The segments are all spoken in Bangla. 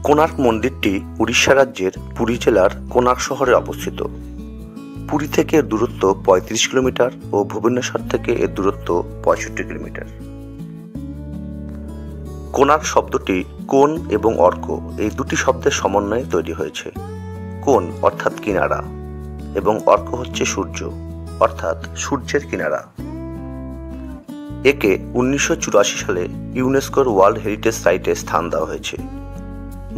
কোণার্ক মন্দিরটি উড়িষ্যা রাজ্যের পুরী জেলার কোণার্ক শহরে অবস্থিত। পুরী থেকে এর দূরত্ব ৩৫ কিলোমিটার ও ভুবনেশ্বর থেকে এর দূরত্ব ৬৫ কিলোমিটার। কোণার্ক শব্দটি কোণ এবং অর্ক এই দুটি শব্দের সমন্বয়ে তৈরি হয়েছে। কোণ অর্থাৎ কিনারা এবং অর্ক হচ্ছে সূর্য অর্থাৎ সূর্যের কিনারা। একে ১৯৮৪ সালে ইউনেস্কোর ওয়ার্ল্ড হেরিটেজ সাইটে স্থান দেওয়া হয়েছে।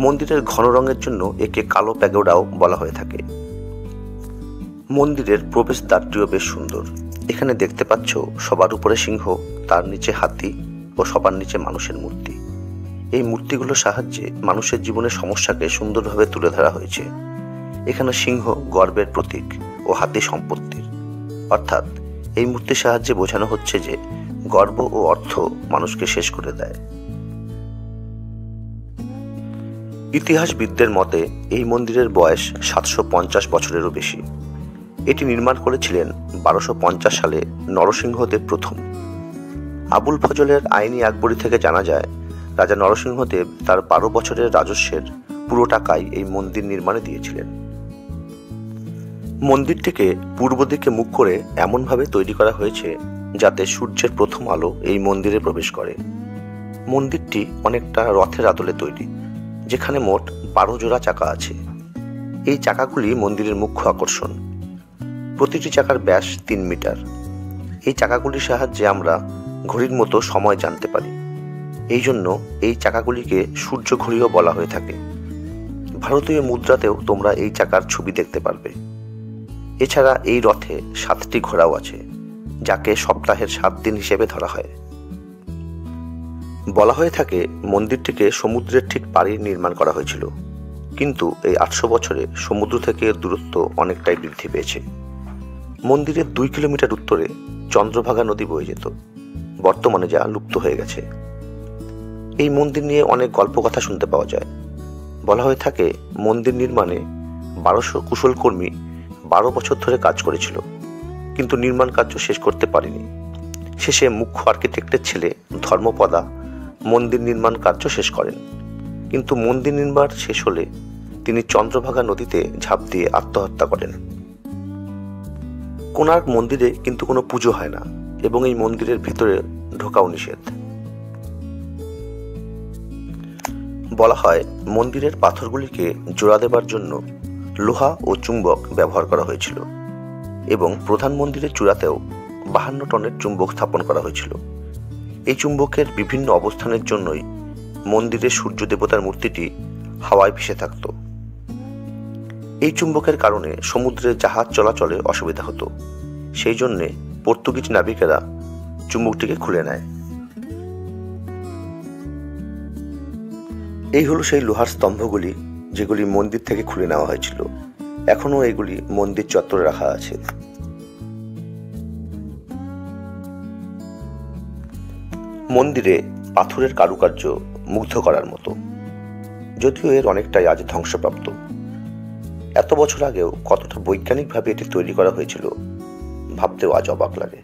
মন্দিরের ঘন রঙের জন্য একে কালো প্যাগোডাও বলা হয়ে থাকে। মন্দিরের প্রবেশদ্বারটিও বেশ সুন্দর। এখানে দেখতে পাচ্ছ সবার উপরে সিংহ, তার নিচে হাতি ও সবার নিচে মানুষের মূর্তি। এই মূর্তিগুলোর সাহায্যে মানুষের জীবনের সমস্যাকে সুন্দরভাবে তুলে ধরা হয়েছে। এখানে সিংহ গর্বের প্রতীক ও হাতি সম্পত্তির, অর্থাৎ এই মূর্তির সাহায্যে বোঝানো হচ্ছে যে গর্ব ও অর্থ মানুষকে শেষ করে দেয়। ইতিহাসবিদদের মতে এই মন্দিরের বয়স ৭৫০ বছরেরও বেশি। এটি নির্মাণ করেছিলেন ১২৫০ সালে নরসিংহদেব প্রথম। আবুল ফজলের আইনি আকবরী থেকে জানা যায়, রাজা নরসিংহদেব তার ১২ বছরের রাজস্বের পুরো টাকাই এই মন্দির নির্মাণে দিয়েছিলেন। মন্দিরটিকে পূর্ব দিকে মুখ করে এমনভাবে তৈরি করা হয়েছে যাতে সূর্যের প্রথম আলো এই মন্দিরে প্রবেশ করে। মন্দিরটি অনেকটা রথের আদলে তৈরি, যেখানে মোট ১২ জোড়া চাকা আছে। এই চাকাগুলি মন্দিরের মুখ্য আকর্ষণ। প্রতিটি চাকার ব্যাস ৩ মিটার। এই চাকাগুলির সাহায্যে আমরা ঘড়ির মতো সময় জানতে পারি। এই জন্য এই চাকাগুলিকে সূর্য ঘড়িও বলা হয়ে থাকে। ভারতীয় মুদ্রাতেও তোমরা এই চাকার ছবি দেখতে পারবে। এছাড়া এই রথে ৭টি ঘোড়াও আছে, যাকে সপ্তাহের ৭ দিন হিসেবে ধরা হয়। বলা হয়ে থাকে মন্দিরটিকে সমুদ্রের ঠিক পাড়ে নির্মাণ করা হয়েছিল, কিন্তু এই ৮০০ বছরে সমুদ্র থেকে এর দূরত্ব অনেকটাই বৃদ্ধি পেয়েছে। মন্দিরের ২ কিলোমিটার উত্তরে চন্দ্রভাগা নদী বয়ে যেত, বর্তমানে যা লুপ্ত হয়ে গেছে। এই মন্দির নিয়ে অনেক গল্পকথা শুনতে পাওয়া যায়। বলা হয়ে থাকে মন্দির নির্মাণে ১২০০ কুশলকর্মী ১২ বছর ধরে কাজ করেছিল, কিন্তু নির্মাণ কার্য শেষ করতে পারেনি। শেষে মুখ্য আর্কিটেক্টের ছেলে ধর্মপদা মন্দির নির্মাণ কার্য শেষ করেন, কিন্তু মন্দির নির্মাণ শেষ হলে তিনি চন্দ্রভাগা নদীতে ঝাঁপ দিয়ে আত্মহত্যা করেন। কোণার্ক মন্দিরে কিন্তু কোনো পুজো হয় না এবং এই মন্দিরের ভিতরে ঢোকাও নিষেধ। বলা হয় মন্দিরের পাথরগুলিকে জোড়া দেবার জন্য লোহা ও চুম্বক ব্যবহার করা হয়েছিল এবং প্রধান মন্দিরের চূড়াতেও ৫২ টনের চুম্বক স্থাপন করা হয়েছিল। এই চুম্বকের বিভিন্ন অবস্থানের জন্যই মন্দিরের সূর্য দেবতার মূর্তিটি হাওয়ায় ভেসে থাকত। এই চুম্বকের কারণে সমুদ্রে জাহাজ চলাচলে অসুবিধা হতো। সেই জন্যে পর্তুগিজ নাবিকেরা চুম্বকটিকে খুলে নেয়। এই হলো সেই লোহার স্তম্ভগুলি যেগুলি মন্দির থেকে খুলে নেওয়া হয়েছিল। এখনও এগুলি মন্দির চত্বরে রাখা আছে। মন্দিরে পাথরের কারুকার্য মুগ্ধ করার মতো, যদিও এর অনেকটাই আজ ধ্বংসপ্রাপ্ত। এত বছর আগেও কতটা বৈজ্ঞানিকভাবে এটি তৈরি করা হয়েছিল ভাবতেও আজ অবাক লাগে।